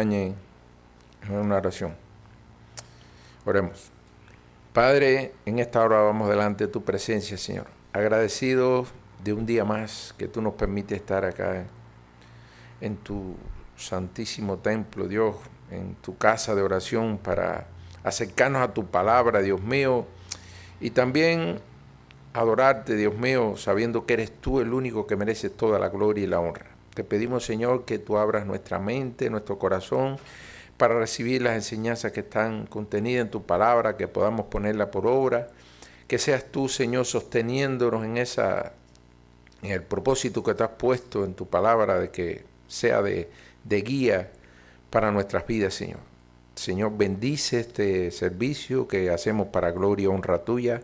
En una oración. Oremos. Padre, en esta hora vamos delante de tu presencia, Señor. Agradecidos de un día más que tú nos permites estar acá en tu santísimo templo, Dios, en tu casa de oración para acercarnos a tu palabra, Dios mío, y también adorarte, Dios mío, sabiendo que eres tú el único que mereces toda la gloria y la honra. Te pedimos, Señor, que tú abras nuestra mente, nuestro corazón, para recibir las enseñanzas que están contenidas en tu palabra, que podamos ponerla por obra, que seas tú, Señor, sosteniéndonos en el propósito que te has puesto en tu palabra, de que sea de guía para nuestras vidas, Señor. Señor, bendice este servicio que hacemos para gloria y honra tuya.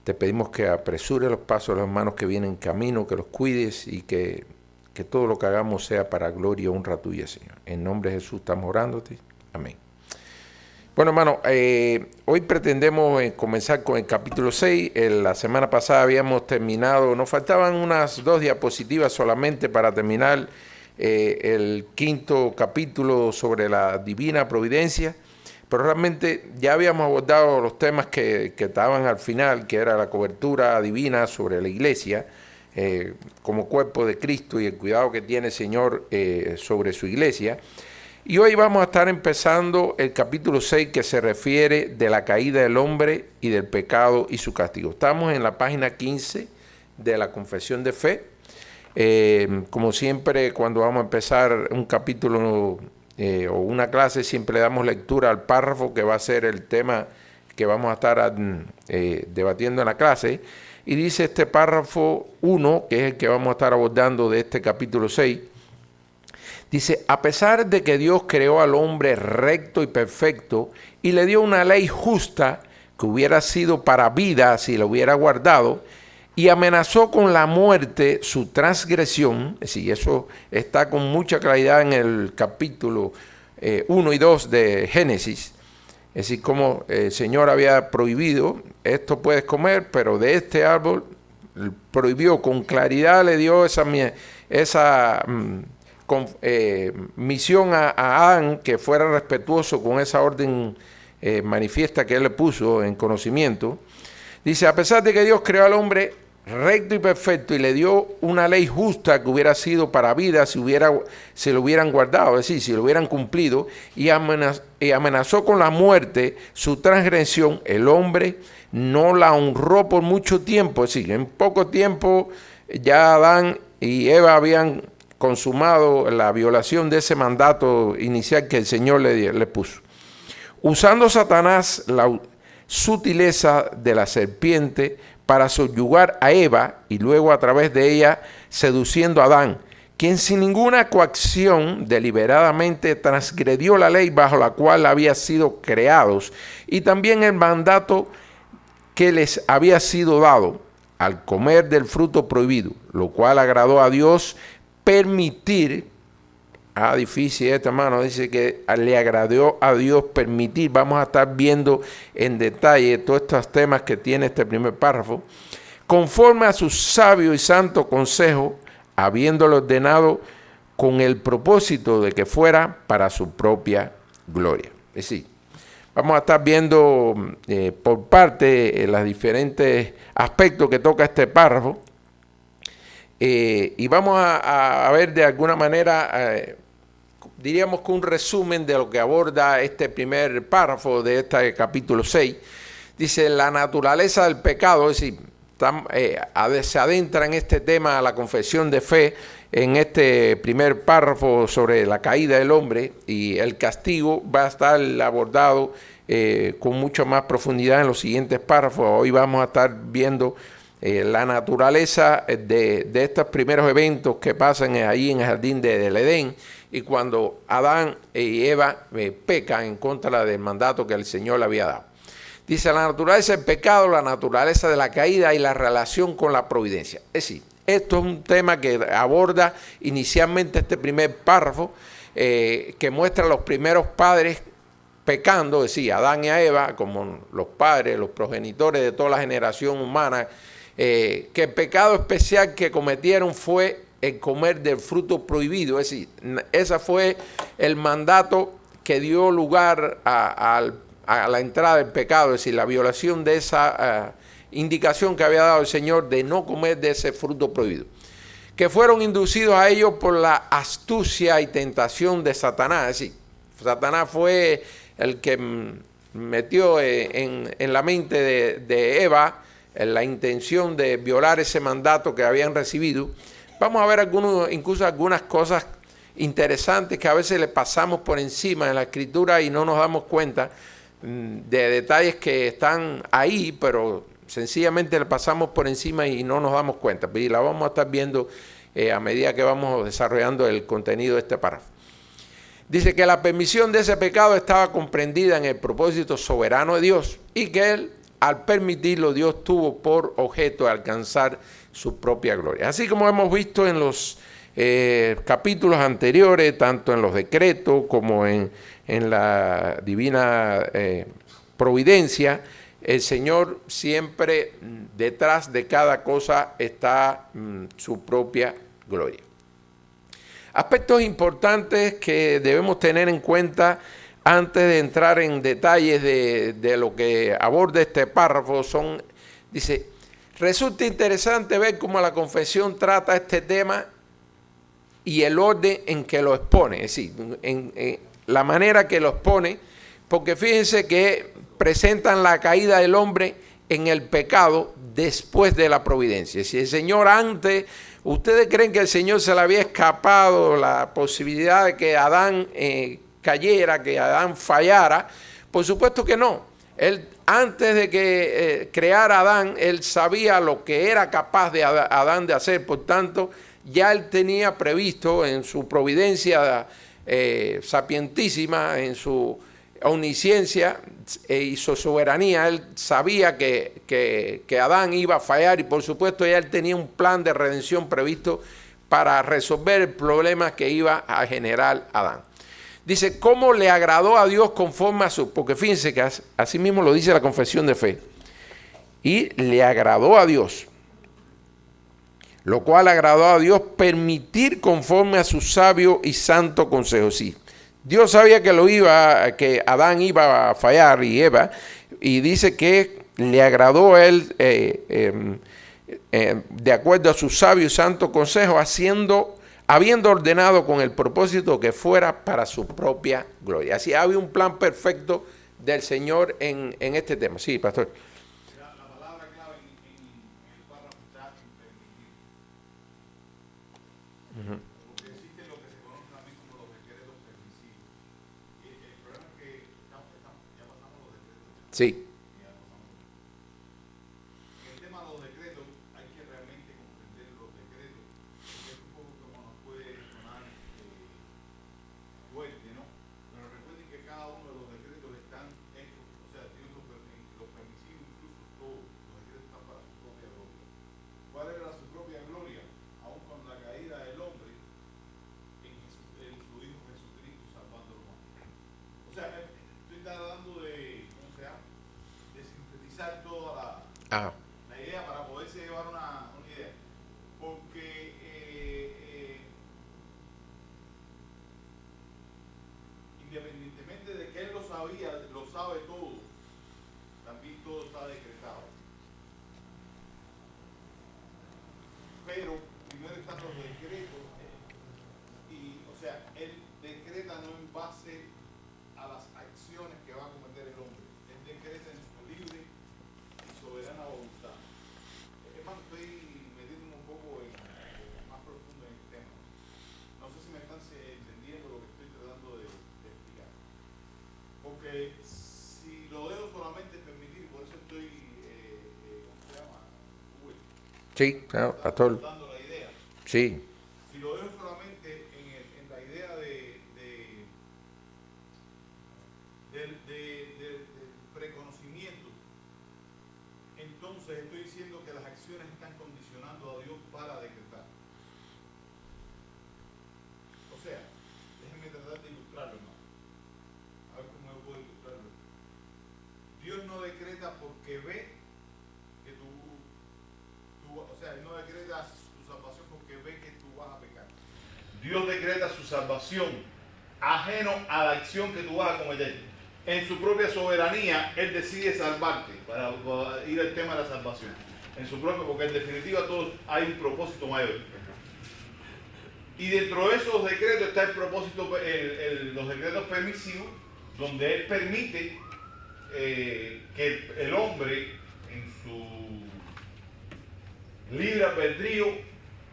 Te pedimos que apresure los pasos de los hermanos que vienen en camino, que los cuides y que todo lo que hagamos sea para gloria y honra tuya, Señor. En nombre de Jesús estamos orándote. Amén. Bueno, hermano, hoy pretendemos comenzar con el capítulo 6. La semana pasada habíamos terminado, nos faltaban unas 2 diapositivas solamente para terminar el 5º capítulo sobre la divina providencia, pero realmente ya habíamos abordado los temas que estaban al final, que era la cobertura divina sobre la iglesia, como cuerpo de Cristo y el cuidado que tiene el Señor sobre su iglesia. Y hoy vamos a estar empezando el capítulo 6, que se refiere de la caída del hombre y del pecado y su castigo. Estamos en la página 15 de la Confesión de Fe. Como siempre, cuando vamos a empezar un capítulo o una clase, siempre le damos lectura al párrafo que va a ser el tema que vamos a estar debatiendo en la clase. Y dice este párrafo 1, que es el que vamos a estar abordando de este capítulo 6, dice: a pesar de que Dios creó al hombre recto y perfecto y le dio una ley justa que hubiera sido para vida si la hubiera guardado, y amenazó con la muerte su transgresión, es decir, eso está con mucha claridad en el capítulo 1 y 2 de Génesis. Es decir, como el Señor había prohibido, esto puedes comer, pero de este árbol prohibió, con claridad le dio esa misión a Adán, que fuera respetuoso con esa orden manifiesta que él le puso en conocimiento. Dice: a pesar de que Dios creó al hombre recto y perfecto y le dio una ley justa que hubiera sido para vida si lo hubieran guardado, es decir, si lo hubieran cumplido, y amenazó con la muerte su transgresión, el hombre no la honró por mucho tiempo. Es decir, en poco tiempo ya Adán y Eva habían consumado la violación de ese mandato inicial que el Señor le puso. Usando Satanás la sutileza de la serpiente para subyugar a Eva, y luego a través de ella seduciendo a Adán, quien sin ninguna coacción deliberadamente transgredió la ley bajo la cual había sido creados, y también el mandato que les había sido dado al comer del fruto prohibido, lo cual agradó a Dios permitir. Difícil hermano, dice que le agradó a Dios permitir. Vamos a estar viendo en detalle todos estos temas que tiene este primer párrafo, conforme a su sabio y santo consejo, habiéndolo ordenado con el propósito de que fuera para su propia gloria. Es decir, vamos a estar viendo por parte los diferentes aspectos que toca este párrafo, y vamos a ver de alguna manera, diríamos que un resumen de lo que aborda este primer párrafo de este capítulo 6. Dice: la naturaleza del pecado, es decir, se adentra en este tema la confesión de fe en este primer párrafo sobre la caída del hombre, y el castigo va a estar abordado con mucha más profundidad en los siguientes párrafos. Hoy vamos a estar viendo la naturaleza de estos primeros eventos que pasan ahí en el jardín del Edén, y cuando Adán y Eva pecan en contra del mandato que el Señor le había dado. Dice: la naturaleza del pecado, la naturaleza de la caída y la relación con la providencia. Es decir, esto es un tema que aborda inicialmente este primer párrafo, que muestra a los primeros padres pecando, es decir, Adán y Eva, como los padres, los progenitores de toda la generación humana, que el pecado especial que cometieron fue el comer del fruto prohibido. Es decir, ese fue el mandato que dio lugar a la entrada del pecado, es decir, la violación de esa indicación que había dado el Señor de no comer de ese fruto prohibido, que fueron inducidos a ellos por la astucia y tentación de Satanás. Es decir, Satanás fue el que metió en la mente de Eva la intención de violar ese mandato que habían recibido. Vamos a ver incluso algunas cosas interesantes que a veces le pasamos por encima en la Escritura y no nos damos cuenta de detalles que están ahí, pero sencillamente le pasamos por encima y no nos damos cuenta. Y la vamos a estar viendo a medida que vamos desarrollando el contenido de este párrafo. Dice que la permisión de ese pecado estaba comprendida en el propósito soberano de Dios y que Él, al permitirlo, Dios tuvo por objeto alcanzar su propia gloria. Así como hemos visto en los capítulos anteriores, tanto en los decretos como en la divina providencia, el Señor siempre detrás de cada cosa está su propia gloria. Aspectos importantes que debemos tener en cuenta antes de entrar en detalles de lo que aborda este párrafo son, dice, resulta interesante ver cómo la confesión trata este tema y el orden en que lo expone, es decir, en la manera que lo expone, porque fíjense que presentan la caída del hombre en el pecado después de la providencia. Si el Señor antes, ¿ustedes creen que el Señor se le había escapado la posibilidad de que Adán cayera, que Adán fallara? Por supuesto que no. Él, antes de que creara a Adán, él sabía lo que era capaz de Adán de hacer. Por tanto, ya él tenía previsto en su providencia sapientísima, en su omnisciencia y su soberanía, él sabía que Adán iba a fallar y por supuesto ya él tenía un plan de redención previsto para resolver el problema que iba a generar Adán. Dice, ¿cómo le agradó a Dios conforme a su...? Porque fíjense que así mismo lo dice la confesión de fe. Y le agradó a Dios, lo cual agradó a Dios permitir conforme a su sabio y santo consejo. Sí, Dios sabía que Adán iba a fallar y Eva, y dice que le agradó a él de acuerdo a su sabio y santo consejo, habiendo ordenado con el propósito que fuera para su propia gloria. Así había un plan perfecto del Señor en este tema. Sí, pastor. La palabra clave en el párrafo está en permitir. Porque existe lo que se conoce también como los decretos permisivos. Y el problema es que ya pasamos los decretos. Sí. En el tema de los decretos hay que realmente comprender los decretos, porque es un poco como nos puede sonar fuerte, ¿no? Pero recuerden que cada uno de los decretos están hechos, o sea, tienen los permisivos, incluso todos los decretos están para su propia gloria. ¿Cuál era su propia gloria? Aún con la caída del hombre, en su Hijo Jesucristo salvando a los hombres. O sea, estoy tratando de, ¿cómo se llama? De sintetizar toda la idea para poderse llevar una idea. Porque independientemente de que él lo sabía, lo sabe todo, también todo está decretado. Pero primero están los decretos y, o sea, él decreta no en base a las acciones que va a cometer el hombre. Él decreta en su libre y soberana voluntad. Es más, estoy metiéndome un poco más profundo en el tema. No sé si me están entendiendo lo que estoy tratando de explicar. Porque si lo dejo solamente permitir, por eso estoy, ¿cómo se llama? Sí, claro, pastor. Dando la idea. Sí. Si lo dejo solamente en la idea del preconocimiento, entonces estoy diciendo que las acciones están condicionando a Dios para decretar. O sea, déjenme tratar de ilustrarlo, ¿no? A ver cómo yo puedo ilustrarlo. Dios no decreta porque ve que o sea, Él no decreta tu salvación porque ve que tú vas a Dios decreta su salvación ajeno a la acción que tú vas a cometer. En su propia soberanía, Él decide salvarte, para ir al tema de la salvación. En su propio, porque en definitiva todos hay un propósito mayor. Y dentro de esos decretos está el propósito, los decretos permisivos, donde Él permite que el hombre, en su libre albedrío,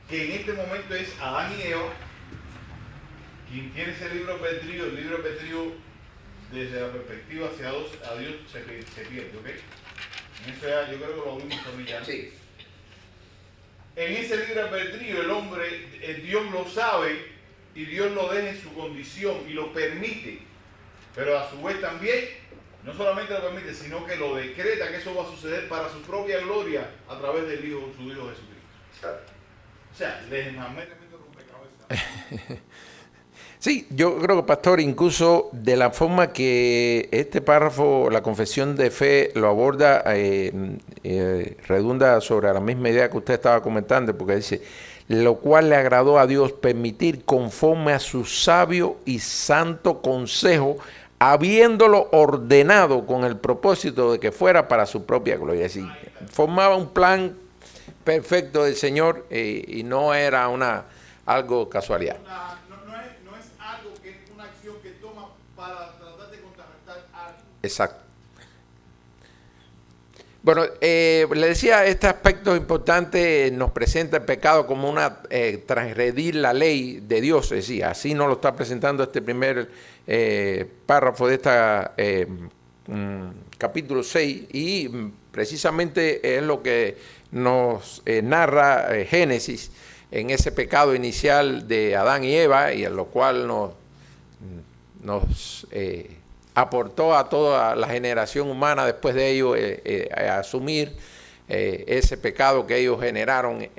que en este momento es Adán y Eva, quien tiene ese libre albedrío, el libre albedrío desde la perspectiva hacia Dios se pierde, ¿ok? En eso ya, yo creo que lo vimos también ya. Sí. En ese libre albedrío el hombre, Dios lo sabe y Dios lo deja en su condición y lo permite, pero a su vez también, no solamente lo permite, sino que lo decreta que eso va a suceder para su propia gloria a través del Hijo, su Hijo Jesucristo. O sea, les mete rompecabezas. Sí, yo creo que, pastor, incluso de la forma que este párrafo, la confesión de fe, lo aborda, redunda sobre la misma idea que usted estaba comentando, porque dice, lo cual le agradó a Dios permitir conforme a su sabio y santo consejo, habiéndolo ordenado con el propósito de que fuera para su propia gloria. Es decir, formaba un plan perfecto del Señor y no era algo casualidad. Exacto. Bueno, le decía, este aspecto importante nos presenta el pecado como transgredir la ley de Dios, es decir, así nos lo está presentando este primer párrafo de esta capítulo 6, y precisamente es lo que nos narra Génesis en ese pecado inicial de Adán y Eva, y en lo cual nos aportó a toda la generación humana después de ello a asumir ese pecado que ellos generaron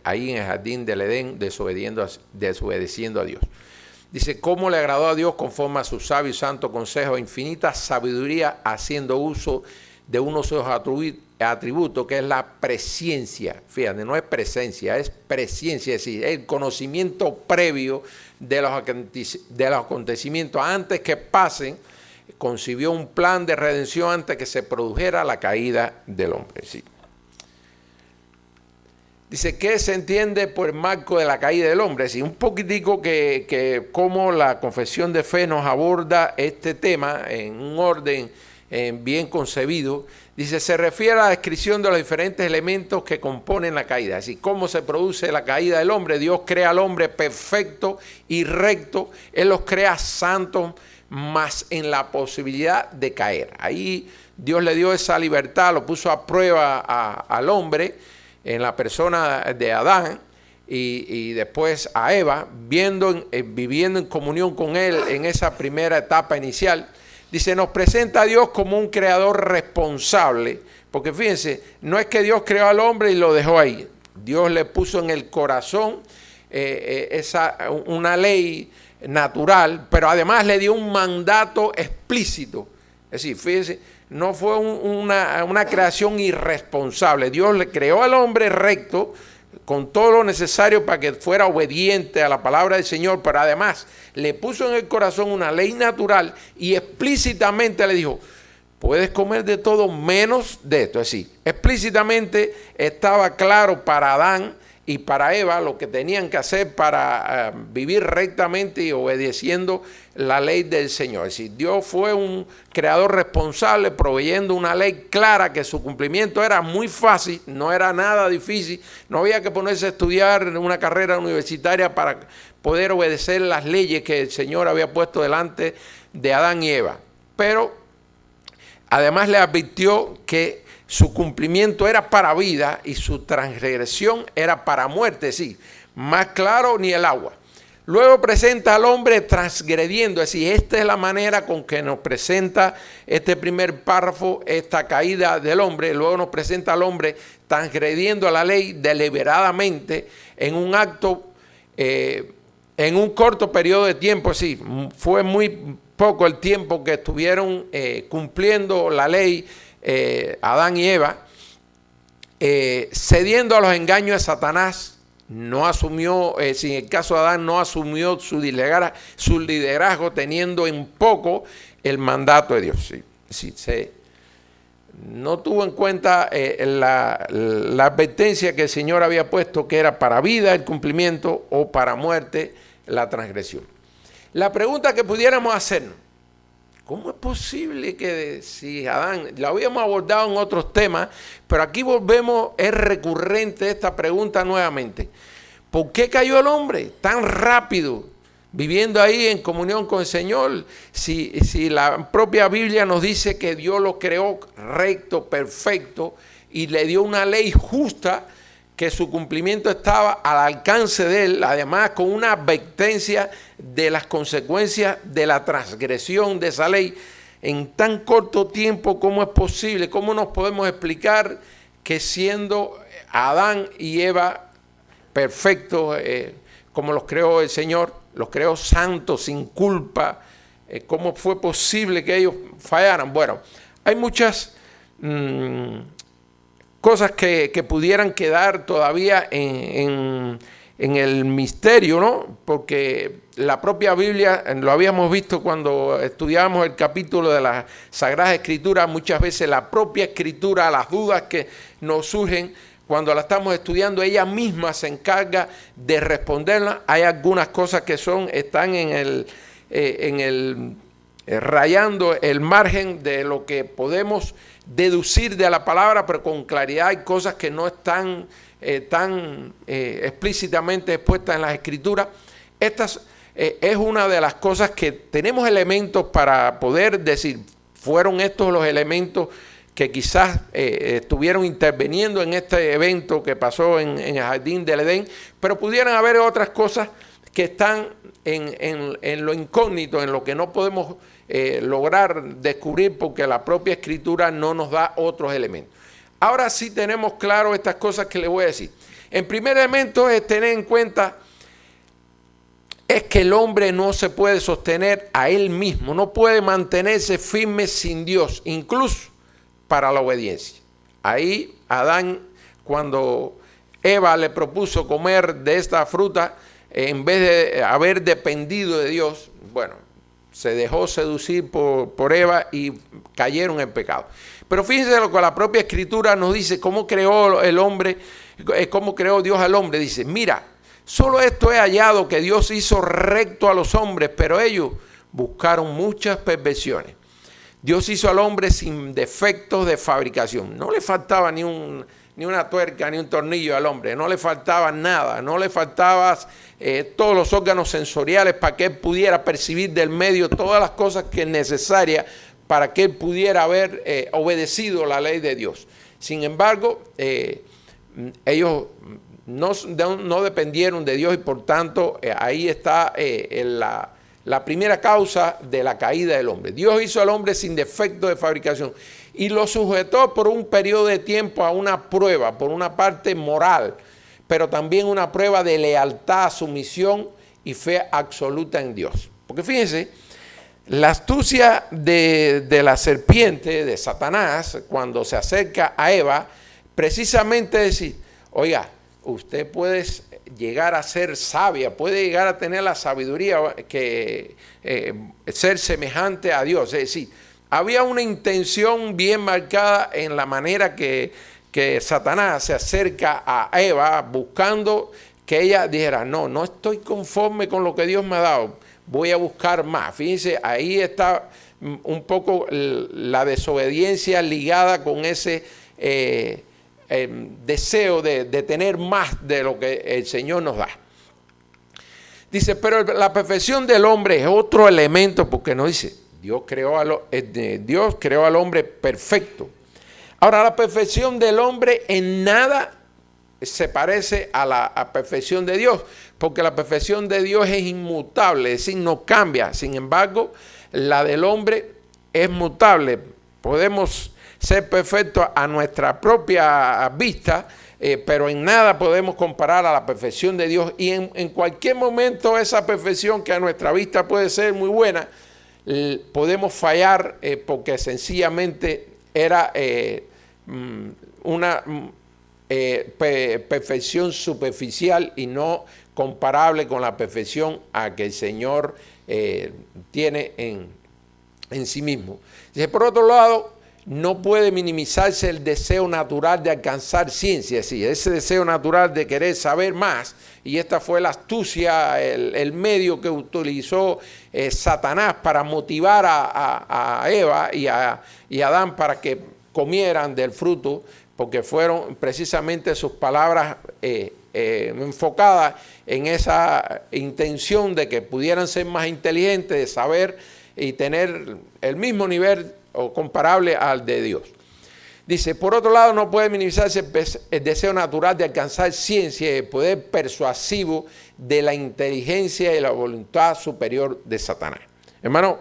ahí en el jardín del Edén, desobedeciendo a Dios. Dice, ¿cómo le agradó a Dios conforme a su sabio y santo consejo, infinita sabiduría, haciendo uso de unos de sus atributos, que es la presciencia? Fíjate, no es presencia, es presciencia, es decir, el conocimiento previo de los acontecimientos antes que pasen. Concibió un plan de redención antes que se produjera la caída del hombre. Sí. Dice, ¿qué se entiende por el marco de la caída del hombre? Sí, un poquitico que cómo la confesión de fe nos aborda este tema en un orden bien concebido. Dice, se refiere a la descripción de los diferentes elementos que componen la caída. Es decir, cómo se produce la caída del hombre. Dios crea al hombre perfecto y recto. Él los crea santos, más en la posibilidad de caer. Ahí Dios le dio esa libertad, lo puso a prueba al hombre en la persona de Adán y después a Eva, viviendo en comunión con él en esa primera etapa inicial. Dice, nos presenta a Dios como un creador responsable, porque fíjense, no es que Dios creó al hombre y lo dejó ahí. Dios le puso en el corazón una ley natural, pero además le dio un mandato explícito. Es decir, fíjense, no fue una creación irresponsable. Dios le creó al hombre recto, con todo lo necesario para que fuera obediente a la palabra del Señor, pero además le puso en el corazón una ley natural y explícitamente le dijo, puedes comer de todo menos de esto. Es decir, explícitamente estaba claro para Adán y para Eva lo que tenían que hacer para vivir rectamente y obedeciendo la ley del Señor. Es decir, Dios fue un creador responsable, proveyendo una ley clara que su cumplimiento era muy fácil, no era nada difícil, no había que ponerse a estudiar una carrera universitaria para poder obedecer las leyes que el Señor había puesto delante de Adán y Eva. Pero además le advirtió que su cumplimiento era para vida y su transgresión era para muerte, sí, más claro ni el agua. Luego presenta al hombre transgrediendo, es decir, esta es la manera con que nos presenta este primer párrafo, esta caída del hombre. Luego nos presenta al hombre transgrediendo a la ley deliberadamente en un acto, en un corto periodo de tiempo, sí, fue muy poco el tiempo que estuvieron cumpliendo la ley Adán y Eva, cediendo a los engaños de Satanás no asumió, si en el caso de Adán no asumió su liderazgo teniendo en poco el mandato de Dios. No tuvo en cuenta la advertencia que el Señor había puesto, que era para vida el cumplimiento o para muerte la transgresión. La pregunta que pudiéramos hacernos: ¿cómo es posible que si Adán, lo habíamos abordado en otros temas, pero aquí volvemos, es recurrente esta pregunta nuevamente? ¿Por qué cayó el hombre tan rápido, viviendo ahí en comunión con el Señor? Si la propia Biblia nos dice que Dios lo creó recto, perfecto, y le dio una ley justa, que su cumplimiento estaba al alcance de él, además con una advertencia de las consecuencias de la transgresión de esa ley. En tan corto tiempo, ¿cómo es posible? ¿Cómo nos podemos explicar que siendo Adán y Eva perfectos, como los creó el Señor, los creó santos, sin culpa, cómo fue posible que ellos fallaran? Bueno, hay muchas cosas que pudieran quedar todavía en el misterio, ¿no? Porque la propia Biblia, lo habíamos visto cuando estudiábamos el capítulo de las Sagradas Escrituras, muchas veces la propia Escritura, las dudas que nos surgen cuando la estamos estudiando, ella misma se encarga de responderlas. Hay algunas cosas que están rayando el margen de lo que podemos deducir de la palabra, pero con claridad hay cosas que no están tan explícitamente expuestas en las Escrituras. Estas es una de las cosas que tenemos elementos para poder decir, fueron estos los elementos que quizás estuvieron interviniendo en este evento que pasó en el Jardín del Edén, pero pudieran haber otras cosas que están en lo incógnito, en lo que no podemos lograr descubrir porque la propia Escritura no nos da otros elementos. Ahora sí tenemos claro estas cosas que les voy a decir. El primer elemento es tener en cuenta es que el hombre no se puede sostener a él mismo, no puede mantenerse firme sin Dios, incluso para la obediencia. Ahí Adán, cuando Eva le propuso comer de esta fruta, en vez de haber dependido de Dios, bueno, se dejó seducir por Eva y cayeron en pecado. Pero fíjense lo que la propia Escritura nos dice, cómo creó el hombre, cómo creó Dios al hombre. Dice, mira, solo esto he hallado, que Dios hizo recto a los hombres, pero ellos buscaron muchas perversiones. Dios hizo al hombre sin defectos de fabricación. No le faltaba ni una tuerca, ni un tornillo al hombre. No le faltaba nada. No le faltaban todos los órganos sensoriales para que él pudiera percibir del medio todas las cosas que es necesaria para que él pudiera haber obedecido la ley de Dios. Sin embargo, ellos no dependieron de Dios y por tanto ahí está la primera causa de la caída del hombre. Dios hizo al hombre sin defecto de fabricación y lo sujetó por un periodo de tiempo a una prueba, por una parte moral, pero también una prueba de lealtad, sumisión y fe absoluta en Dios. Porque fíjense, la astucia de la serpiente, de Satanás, cuando se acerca a Eva, precisamente decir, oiga, usted puede llegar a ser sabia, puede llegar a tener la sabiduría que ser semejante a Dios. Es decir, había una intención bien marcada en la manera que Satanás se acerca a Eva buscando que ella dijera, no estoy conforme con lo que Dios me ha dado, voy a buscar más. Fíjense, ahí está un poco la desobediencia ligada con ese deseo de tener más de lo que el Señor nos da. Dice, pero la perfección del hombre es otro elemento, porque nos dice, Dios creó al hombre perfecto. Ahora, la perfección del hombre en nada se parece a la perfección de Dios, porque la perfección de Dios es inmutable, es decir, no cambia. Sin embargo, la del hombre es mutable. Podemos ser perfectos a nuestra propia vista, pero en nada podemos comparar a la perfección de Dios. Y en cualquier momento esa perfección, que a nuestra vista puede ser muy buena, podemos fallar porque sencillamente era perfección superficial y no comparable con la perfección a que el Señor tiene en sí mismo. Dice, por otro lado, no puede minimizarse el deseo natural de alcanzar ciencia, sí, ese deseo natural de querer saber más, y esta fue la astucia, el medio que utilizó Satanás para motivar a Eva y a Adán para que comieran del fruto, porque fueron precisamente sus palabras enfocadas en esa intención de que pudieran ser más inteligentes, de saber y tener el mismo nivel o comparable al de Dios. Dice, por otro lado, no puede minimizarse el deseo natural de alcanzar ciencia y el poder persuasivo de la inteligencia y la voluntad superior de Satanás. Hermano,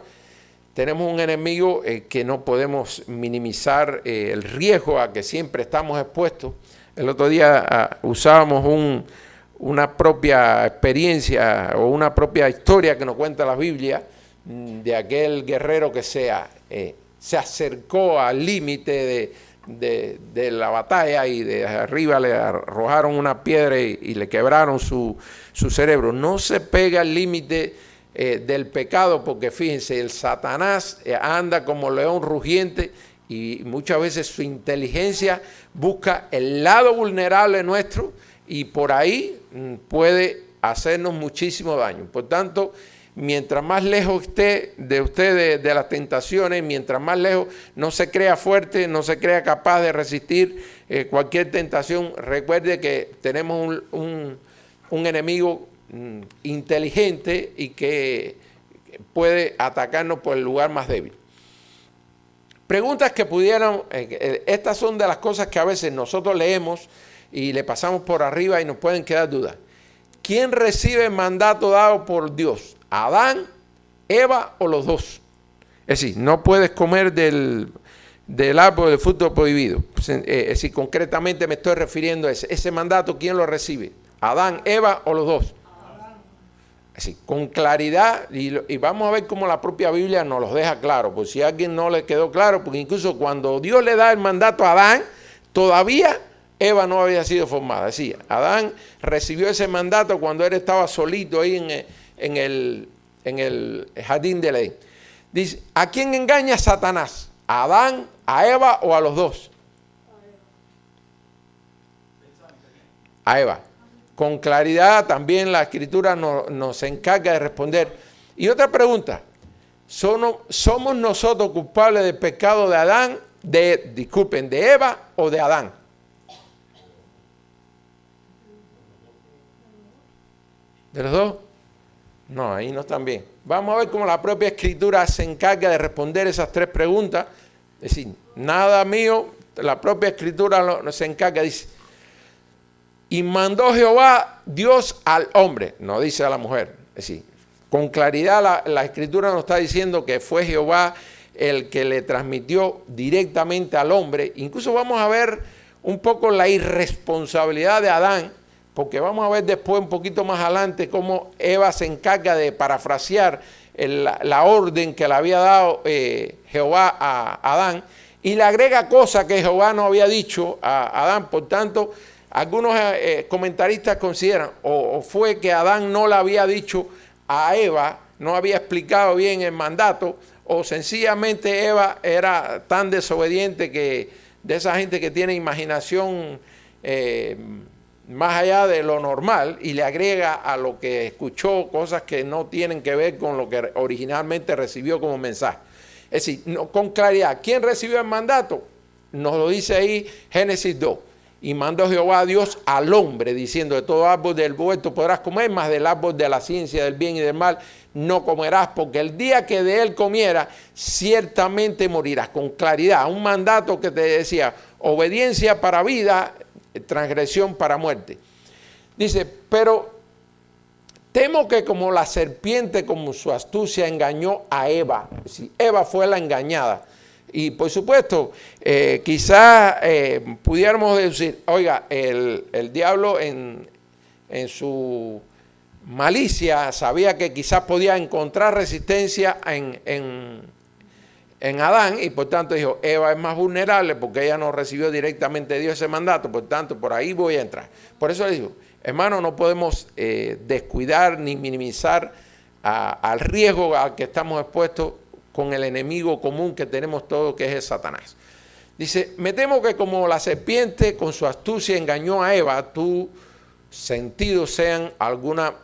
tenemos un enemigo que no podemos minimizar el riesgo a que siempre estamos expuestos. El otro día usábamos una propia experiencia o una propia historia que nos cuenta la Biblia de aquel guerrero que se acercó al límite de la batalla y de arriba le arrojaron una piedra y le quebraron su cerebro. No se pega al límite del pecado, porque fíjense, el Satanás anda como león rugiente y muchas veces su inteligencia busca el lado vulnerable nuestro y por ahí puede hacernos muchísimo daño. Por tanto, mientras más lejos esté de usted de las tentaciones, mientras más lejos no se crea fuerte, no se crea capaz de resistir cualquier tentación, recuerde que tenemos un enemigo inteligente y que puede atacarnos por el lugar más débil. Preguntas que pudieran, estas son de las cosas que a veces nosotros leemos y le pasamos por arriba y nos pueden quedar dudas. ¿Quién recibe el mandato dado por Dios? ¿Adán, Eva o los dos? Es decir, no puedes comer del árbol del fruto prohibido. Es decir, concretamente me estoy refiriendo a ese mandato. ¿Quién lo recibe? ¿Adán, Eva o los dos? Así, con claridad, y vamos a ver cómo la propia Biblia nos los deja claro, por si a alguien no le quedó claro, porque incluso cuando Dios le da el mandato a Adán, todavía Eva no había sido formada. Es decir, Adán recibió ese mandato cuando él estaba solito ahí en el jardín del Edén. Dice, ¿a quién engaña Satanás? ¿A Adán, a Eva o a los dos? A Eva. Con claridad también la Escritura nos encarga de responder. Y otra pregunta, ¿somos nosotros culpables del pecado de Adán, de Eva o de Adán? ¿De los dos? No, ahí no están bien. Vamos a ver cómo la propia Escritura se encarga de responder esas tres preguntas. Es decir, nada mío, la propia Escritura se encarga, dice, y mandó Jehová Dios al hombre, no dice a la mujer. Es decir, con claridad la Escritura nos está diciendo que fue Jehová el que le transmitió directamente al hombre. Incluso vamos a ver un poco la irresponsabilidad de Adán, porque vamos a ver después un poquito más adelante cómo Eva se encarga de parafrasear la orden que le había dado Jehová a Adán y le agrega cosas que Jehová no había dicho a Adán. Por tanto, algunos comentaristas consideran o fue que Adán no le había dicho a Eva, no había explicado bien el mandato, o sencillamente Eva era tan desobediente que de esa gente que tiene imaginación más allá de lo normal y le agrega a lo que escuchó cosas que no tienen que ver con lo que originalmente recibió como mensaje. Es decir, con claridad, ¿quién recibió el mandato? Nos lo dice ahí Génesis 2. Y mandó Jehová a Dios al hombre, diciendo, de todo árbol del huerto podrás comer, mas del árbol de la ciencia del bien y del mal no comerás, porque el día que de él comieras, ciertamente morirás. Con claridad, un mandato que te decía, obediencia para vida, transgresión para muerte. Dice, pero temo que como la serpiente, como su astucia, engañó a Eva. Si Eva fue la engañada. Y por supuesto, quizás pudiéramos decir, oiga, el diablo en su malicia sabía que quizás podía encontrar resistencia en en Adán, y por tanto dijo, Eva es más vulnerable porque ella no recibió directamente de Dios ese mandato, por tanto, por ahí voy a entrar. Por eso le digo, hermano, no podemos descuidar ni minimizar al riesgo al que estamos expuestos con el enemigo común que tenemos todos, que es el Satanás. Dice, me temo que como la serpiente con su astucia engañó a Eva, tus sentidos sean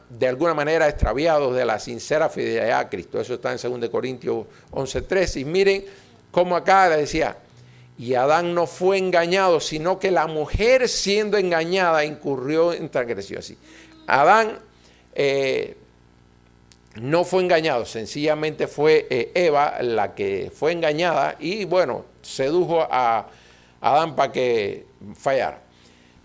de alguna manera extraviados de la sincera fidelidad a Cristo. Eso está en 2 Corintios 11:3. Y miren cómo acá le decía, y Adán no fue engañado, sino que la mujer siendo engañada incurrió en transgresión. Así, Adán no fue engañado, sencillamente fue Eva la que fue engañada y bueno, sedujo a Adán para que fallara.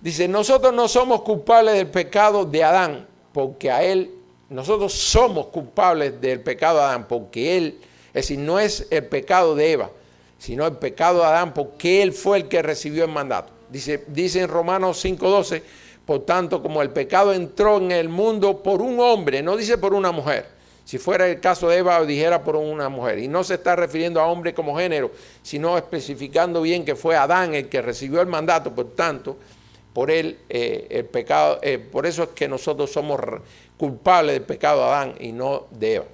Dice, nosotros no somos culpables del pecado de Adán, porque a él, nosotros somos culpables del pecado de Adán, porque él, es decir, no es el pecado de Eva, sino el pecado de Adán, porque él fue el que recibió el mandato. Dice en Romanos 5:12, por tanto, como el pecado entró en el mundo por un hombre, no dice por una mujer. Si fuera el caso de Eva, dijera por una mujer. Y no se está refiriendo a hombre como género, sino especificando bien que fue Adán el que recibió el mandato. Por tanto, por él el pecado, por eso es que nosotros somos culpables del pecado de Adán y no de Eva.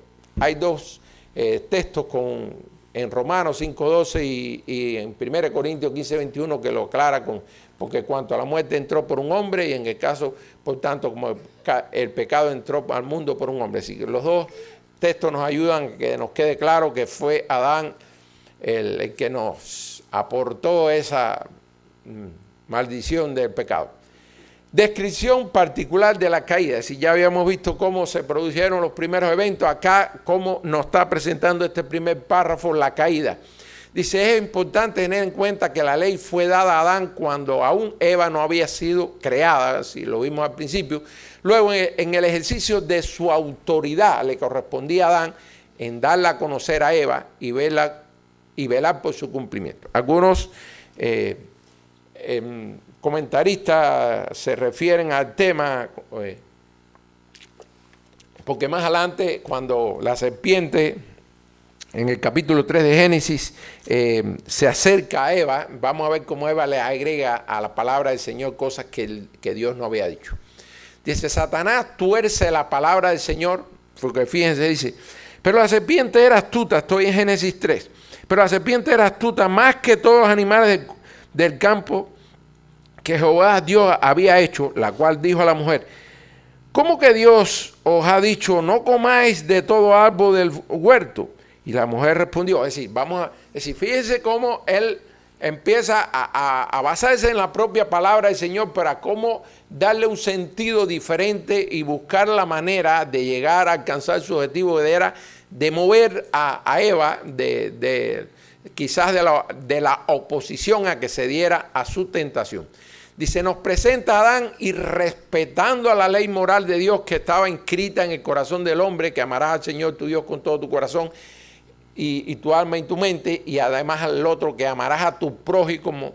Hay dos textos en Romanos 5:12 y en 1 Corintios 15:21 que lo aclara porque cuanto a la muerte entró por un hombre y en el caso, por tanto, como el pecado entró al mundo por un hombre. Así que los dos textos nos ayudan a que nos quede claro que fue Adán el que nos aportó esa maldición del pecado. Descripción particular de la caída. Si ya habíamos visto cómo se produjeron los primeros eventos, acá cómo nos está presentando este primer párrafo, la caída. Dice, es importante tener en cuenta que la ley fue dada a Adán cuando aún Eva no había sido creada, si lo vimos al principio. Luego, en el ejercicio de su autoridad, le correspondía a Adán en darla a conocer a Eva y velar por su cumplimiento. Algunos comentaristas se refieren al tema, porque más adelante, cuando la serpiente, en el capítulo 3 de Génesis, se acerca a Eva, vamos a ver cómo Eva le agrega a la palabra del Señor cosas que Dios no había dicho. Dice, Satanás tuerce la palabra del Señor, porque fíjense, dice, pero la serpiente era astuta, estoy en Génesis 3, pero la serpiente era astuta más que todos los animales del campo que Jehová Dios había hecho, la cual dijo a la mujer, ¿cómo que Dios os ha dicho, no comáis de todo árbol del huerto? Y la mujer respondió, es decir, fíjense cómo él empieza a basarse en la propia palabra del Señor para cómo darle un sentido diferente y buscar la manera de llegar a alcanzar su objetivo, que era de mover a Eva quizás de la oposición a que se diera a su tentación. Dice, nos presenta a Adán y respetando a la ley moral de Dios que estaba inscrita en el corazón del hombre, que amarás al Señor tu Dios con todo tu corazón y tu alma y tu mente, y además al otro que amarás a tu prójimo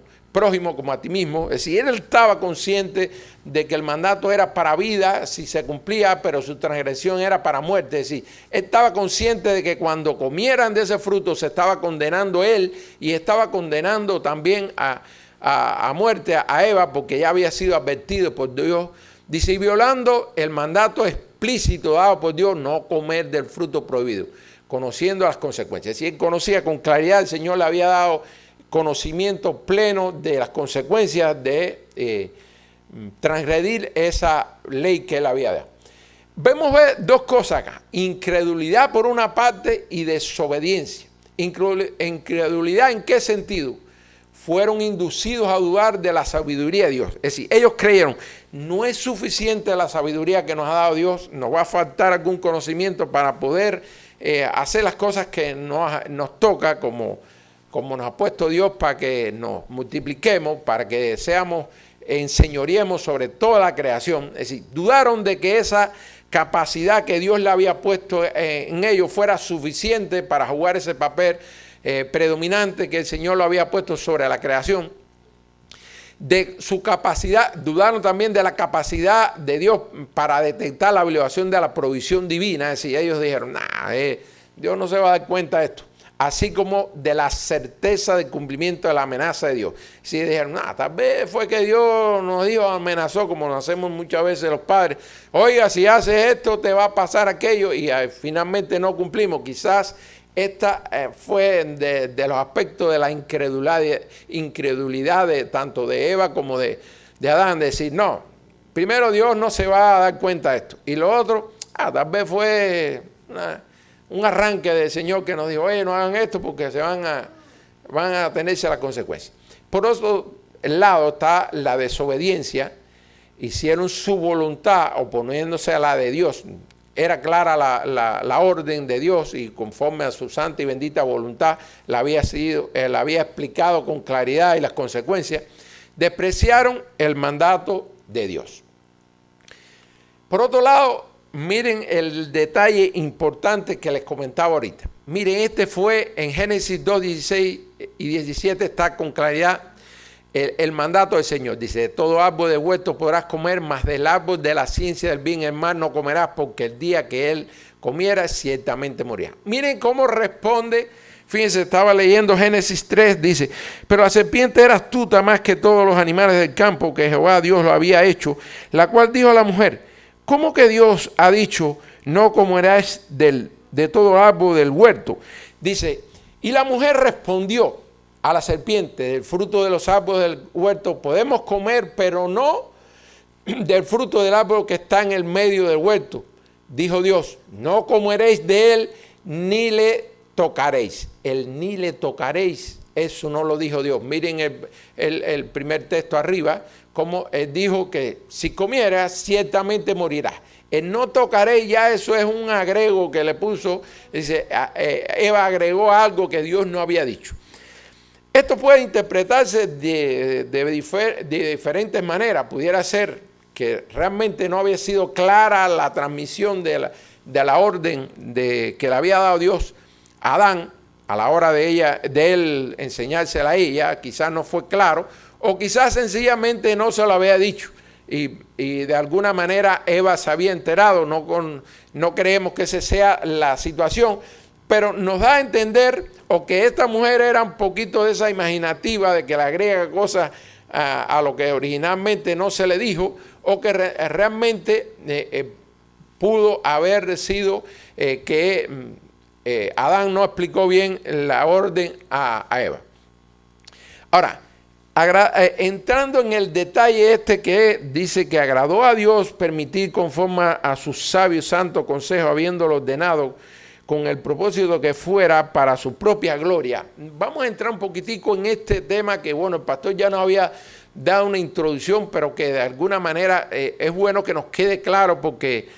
como a ti mismo. Es decir, él estaba consciente de que el mandato era para vida si se cumplía, pero su transgresión era para muerte. Es decir, él estaba consciente de que cuando comieran de ese fruto se estaba condenando él y estaba condenando también a muerte a Eva, porque ya había sido advertido por Dios. Dice, y violando el mandato explícito dado por Dios, no comer del fruto prohibido, conociendo las consecuencias. Si él conocía con claridad, el Señor le había dado conocimiento pleno de las consecuencias de transgredir esa ley que él había dado. Vemos dos cosas acá, incredulidad por una parte y desobediencia. Incredulidad, ¿en qué sentido? Fueron inducidos a dudar de la sabiduría de Dios. Es decir, ellos creyeron, no es suficiente la sabiduría que nos ha dado Dios, nos va a faltar algún conocimiento para poder hacer las cosas que nos toca, como nos ha puesto Dios, para que nos multipliquemos, para que enseñoreemos sobre toda la creación. Es decir, dudaron de que esa capacidad que Dios le había puesto en ellos fuera suficiente para jugar ese papel predominante que el Señor lo había puesto sobre la creación. De su capacidad, dudaron también de la capacidad de Dios para detectar la violación de la provisión divina. Es decir, ellos dijeron, Dios no se va a dar cuenta de esto. así como de la certeza del cumplimiento de la amenaza de Dios. Si dijeron, tal vez fue que Dios nos dijo, amenazó, como nos hacemos muchas veces los padres, oiga, si haces esto te va a pasar aquello, y finalmente no cumplimos. Quizás esta fue de los aspectos de la incredulidad de, tanto de Eva como de Adán, decir, no, primero Dios no se va a dar cuenta de esto, y lo otro, tal vez fue un arranque del Señor que nos dijo, oye, no hagan esto porque van a tenerse las consecuencias. Por otro lado está la desobediencia, hicieron su voluntad oponiéndose a la de Dios. Era clara la orden de Dios y conforme a su santa y bendita voluntad la había explicado con claridad y las consecuencias. Despreciaron el mandato de Dios. Por otro lado, miren el detalle importante que les comentaba ahorita. Miren, este fue en Génesis 2, 16 y 17, está con claridad el mandato del Señor. Dice, de todo árbol de huerto podrás comer, mas del árbol de la ciencia del bien y el mal no comerás, porque el día que él comiera ciertamente morirá. Miren cómo responde. Fíjense, estaba leyendo Génesis 3, dice, pero la serpiente era astuta más que todos los animales del campo que Jehová Dios lo había hecho, la cual dijo a la mujer, ¿cómo que Dios ha dicho, no comerás de todo árbol del huerto? Dice, y la mujer respondió a la serpiente, del fruto de los árboles del huerto podemos comer, pero no del fruto del árbol que está en el medio del huerto. Dijo Dios, no comeréis de él, ni le tocaréis. El ni le tocaréis, eso no lo dijo Dios. Miren el primer texto arriba, como él dijo que si comieras, ciertamente morirás. El no tocaréis, ya eso es un agrego que le puso, dice, Eva agregó algo que Dios no había dicho. Esto puede interpretarse de diferentes maneras. Pudiera ser que realmente no había sido clara la transmisión de la orden que le había dado Dios a Adán a la hora de él enseñársela a ella. Quizás no fue claro, o quizás sencillamente no se lo había dicho. Y de alguna manera Eva se había enterado. No creemos que esa sea la situación, pero nos da a entender o que esta mujer era un poquito de esa imaginativa de que le agrega cosas a lo que originalmente no se le dijo, o que realmente pudo haber sido que Adán no explicó bien la orden a Eva. Ahora, entrando en el detalle que dice que agradó a Dios permitir conforme a su sabio y santo consejo, habiéndolo ordenado con el propósito que fuera para su propia gloria. Vamos a entrar un poquitico en este tema que, bueno, el pastor ya nos había dado una introducción, pero que de alguna manera es bueno que nos quede claro porque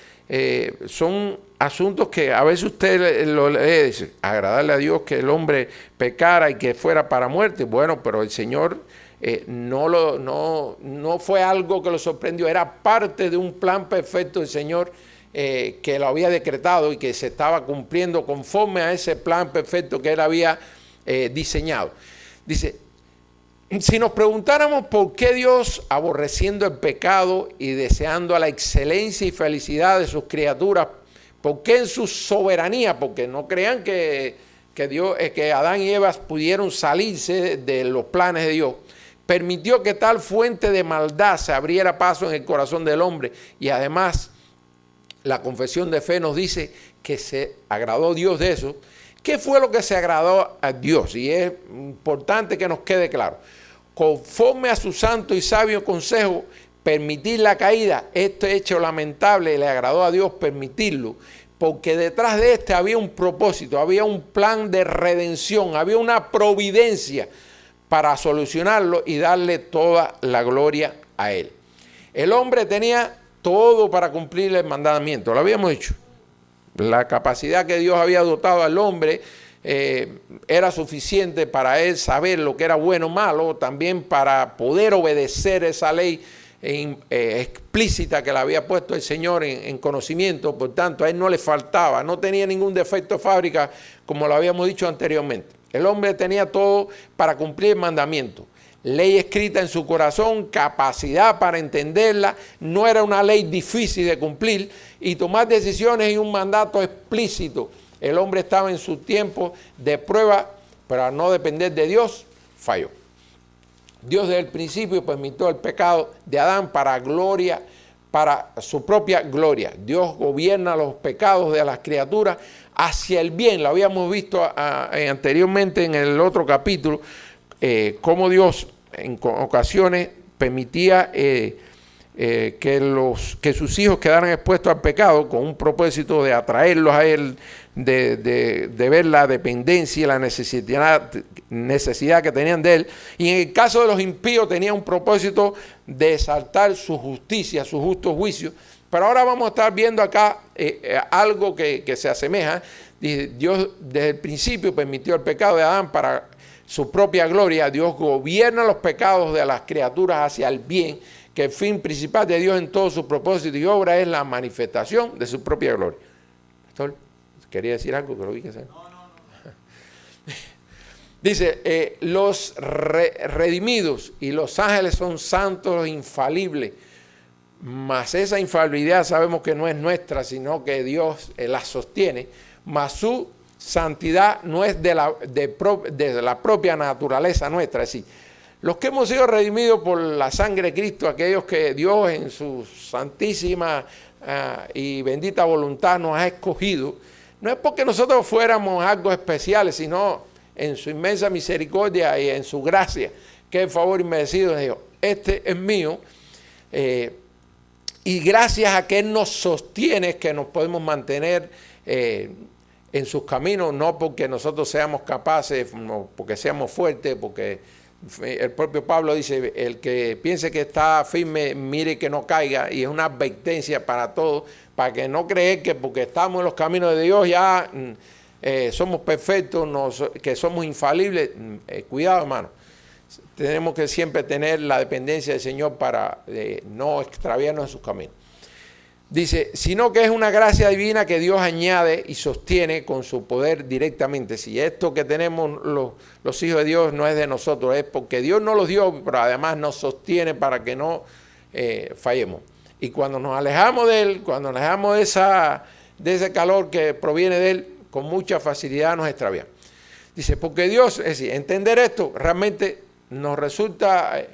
son asuntos que a veces usted lo lee, dice, agradarle a Dios que el hombre pecara y que fuera para muerte. Bueno, pero el Señor no fue algo que lo sorprendió, era parte de un plan perfecto del Señor que lo había decretado y que se estaba cumpliendo conforme a ese plan perfecto que él había diseñado. Dice, si nos preguntáramos por qué Dios, aborreciendo el pecado y deseando la excelencia y felicidad de sus criaturas, por qué en su soberanía, porque no crean que Adán y Eva pudieron salirse de los planes de Dios, permitió que tal fuente de maldad se abriera paso en el corazón del hombre. Y además la confesión de fe nos dice que se agradó Dios de eso. ¿Qué fue lo que se agradó a Dios? Y es importante que nos quede claro. Conforme a su santo y sabio consejo, permitir la caída, este hecho lamentable, le agradó a Dios permitirlo, porque detrás de este había un propósito, había un plan de redención, había una providencia para solucionarlo y darle toda la gloria a él. El hombre tenía todo para cumplir el mandamiento, lo habíamos dicho. La capacidad que Dios había dotado al hombre era suficiente para él saber lo que era bueno o malo, también para poder obedecer esa ley explícita que le había puesto el Señor en conocimiento. Por tanto, a él no le faltaba, no tenía ningún defecto de fábrica, como lo habíamos dicho anteriormente. El hombre tenía todo para cumplir el mandamiento. Ley escrita en su corazón, capacidad para entenderla, no era una ley difícil de cumplir y tomar decisiones y un mandato explícito el hombre estaba en su tiempo de prueba, pero al no depender de Dios, falló. Dios desde el principio permitió el pecado de Adán para gloria, para su propia gloria. Dios gobierna los pecados de las criaturas hacia el bien. Lo habíamos visto anteriormente en el otro capítulo, cómo Dios en ocasiones permitía que sus hijos quedaran expuestos al pecado con un propósito de atraerlos a Él, de ver la dependencia y la necesidad que tenían de Él. Y en el caso de los impíos tenía un propósito de exaltar su justicia, su justo juicio. Pero ahora vamos a estar viendo acá algo que se asemeja. Dios desde el principio permitió el pecado de Adán para su propia gloria. Dios gobierna los pecados de las criaturas hacia el bien, que el fin principal de Dios en todo su propósito y obra es la manifestación de su propia gloria. Pastor, quería decir algo, pero vi que se... No. Dice, los redimidos y los ángeles son santos infalibles, mas esa infalibilidad sabemos que no es nuestra, sino que Dios la sostiene, mas su santidad no es de la propia naturaleza nuestra. Es decir, los que hemos sido redimidos por la sangre de Cristo, aquellos que Dios en su santísima y bendita voluntad nos ha escogido, no es porque nosotros fuéramos algo especiales, sino en su inmensa misericordia y en su gracia, que es favor inmerecido de Dios. Este es mío, y gracias a que Él nos sostiene, que nos podemos mantener en sus caminos, no porque nosotros seamos capaces, no porque seamos fuertes, porque el propio Pablo dice, el que piense que está firme, mire que no caiga, y es una advertencia para todos, para que no creer que porque estamos en los caminos de Dios ya somos perfectos, que somos infalibles. Cuidado, hermano. Tenemos que siempre tener la dependencia del Señor para no extraviarnos en sus caminos. Dice, sino que es una gracia divina que Dios añade y sostiene con su poder directamente. Si esto que tenemos los hijos de Dios no es de nosotros, es porque Dios nos los dio, pero además nos sostiene para que no fallemos. Y cuando nos alejamos de Él, cuando nos alejamos de ese calor que proviene de Él, con mucha facilidad nos extraviamos. Dice, porque Dios, es decir, entender esto realmente nos resulta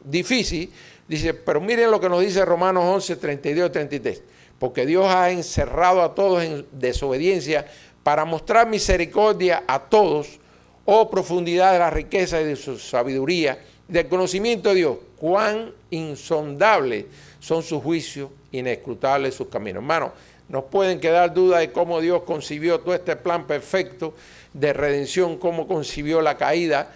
difícil. Dice, pero miren lo que nos dice Romanos 11, 32 y 33. Porque Dios ha encerrado a todos en desobediencia para mostrar misericordia a todos, oh profundidad de la riqueza y de su sabiduría, del conocimiento de Dios. Cuán insondables son sus juicios, inescrutables sus caminos. Hermano, nos pueden quedar dudas de cómo Dios concibió todo este plan perfecto de redención, cómo concibió la caída,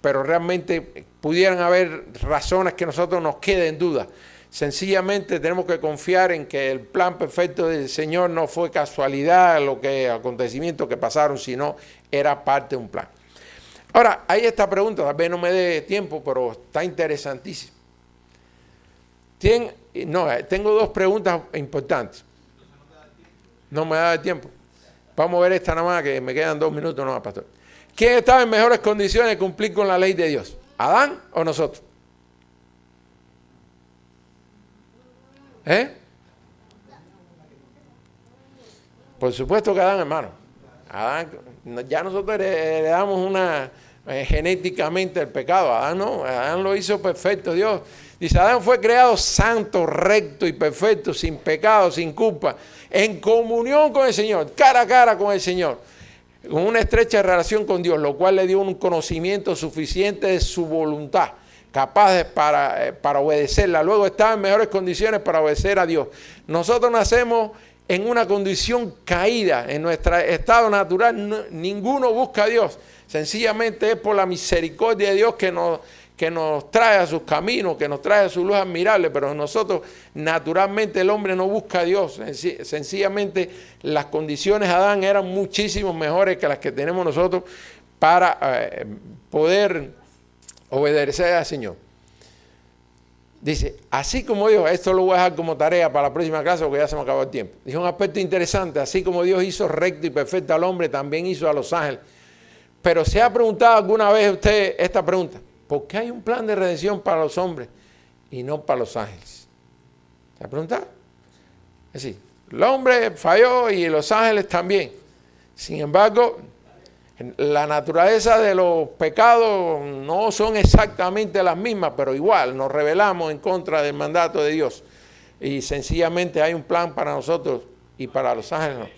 pero realmente pudieran haber razones que nosotros nos queden en duda. Sencillamente tenemos que confiar en que el plan perfecto del Señor no fue casualidad, acontecimientos que pasaron, sino era parte de un plan. Ahora, hay esta pregunta, tal vez no me dé tiempo, pero está interesantísima. Tengo dos preguntas importantes. No me da tiempo. Vamos a ver esta nada más, que me quedan 2 minutos nomás, pastor. ¿Quién estaba en mejores condiciones de cumplir con la ley de Dios? ¿Adán o nosotros? Por supuesto que Adán, hermano. Adán, ya nosotros heredamos genéticamente el pecado. Adán no, Adán lo hizo perfecto Dios. Dice, Adán fue creado santo, recto y perfecto, sin pecado, sin culpa, en comunión con el Señor, cara a cara con el Señor, con una estrecha relación con Dios, lo cual le dio un conocimiento suficiente de su voluntad, capaz para obedecerla. Luego estaba en mejores condiciones para obedecer a Dios. Nosotros nacemos en una condición caída, en nuestro estado natural, ninguno busca a Dios. Sencillamente es por la misericordia de Dios que nos trae a sus caminos, que nos trae a su luz admirable, pero nosotros naturalmente el hombre no busca a Dios. Sencillamente las condiciones de Adán eran muchísimo mejores que las que tenemos nosotros para poder obedecer al Señor. Dice, así como Dios, esto lo voy a dejar como tarea para la próxima clase porque ya se me acabó el tiempo. Dice un aspecto interesante, así como Dios hizo recto y perfecto al hombre, también hizo a los ángeles. Pero ¿se ha preguntado alguna vez usted esta pregunta? ¿Por qué hay un plan de redención para los hombres y no para los ángeles? ¿Se ha preguntado? Es decir, El hombre falló y los ángeles también. Sin embargo, la naturaleza de los pecados no son exactamente las mismas, pero igual nos rebelamos en contra del mandato de Dios. Y sencillamente hay un plan para nosotros y para los ángeles no.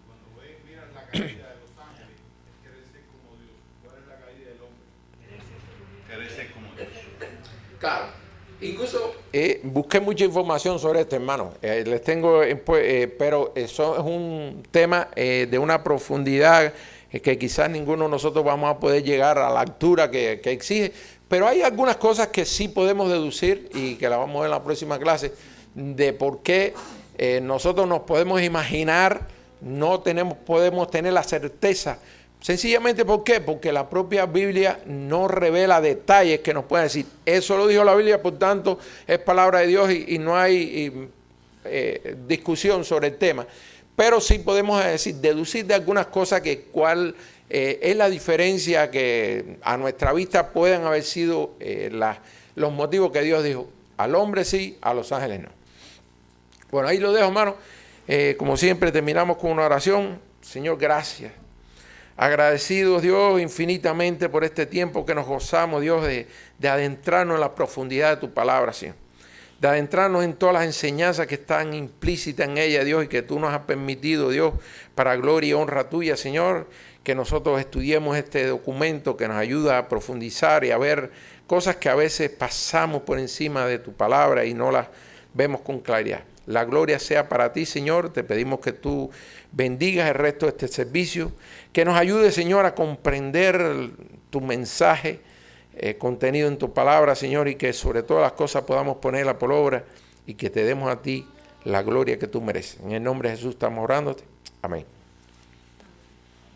Cuando miran la caída de los ángeles, es querer ser como Dios. ¿Cuál es la caída del hombre? Querer ser como Dios. Claro. Incluso busqué mucha información sobre esto, hermano. Les tengo, pero eso es un tema de una profundidad que quizás ninguno de nosotros vamos a poder llegar a la altura que exige. Pero hay algunas cosas que sí podemos deducir y que la vamos a ver en la próxima clase de por qué nosotros nos podemos imaginar, no podemos tener la certeza. Sencillamente, ¿por qué? Porque la propia Biblia no revela detalles que nos puedan decir, eso lo dijo la Biblia, por tanto, es palabra de Dios y no hay discusión sobre el tema. Pero sí podemos deducir de algunas cosas que cuál es la diferencia que a nuestra vista pueden haber sido los motivos que Dios dijo, al hombre sí, a los ángeles no. Bueno, ahí lo dejo, hermano. Como siempre, terminamos con una oración. Señor, gracias. Agradecidos, Dios, infinitamente por este tiempo que nos gozamos, Dios, de adentrarnos en la profundidad de tu palabra, Señor. De adentrarnos en todas las enseñanzas que están implícitas en ella, Dios, y que tú nos has permitido, Dios, para gloria y honra tuya, Señor, que nosotros estudiemos este documento que nos ayuda a profundizar y a ver cosas que a veces pasamos por encima de tu palabra y no las vemos con claridad. La gloria sea para ti, Señor. Te pedimos que tú bendigas el resto de este servicio, que nos ayude, Señor, a comprender tu mensaje contenido en tu palabra, Señor, y que sobre todas las cosas podamos ponerla por obra y que te demos a ti la gloria que tú mereces. En el nombre de Jesús estamos orándote. Amén.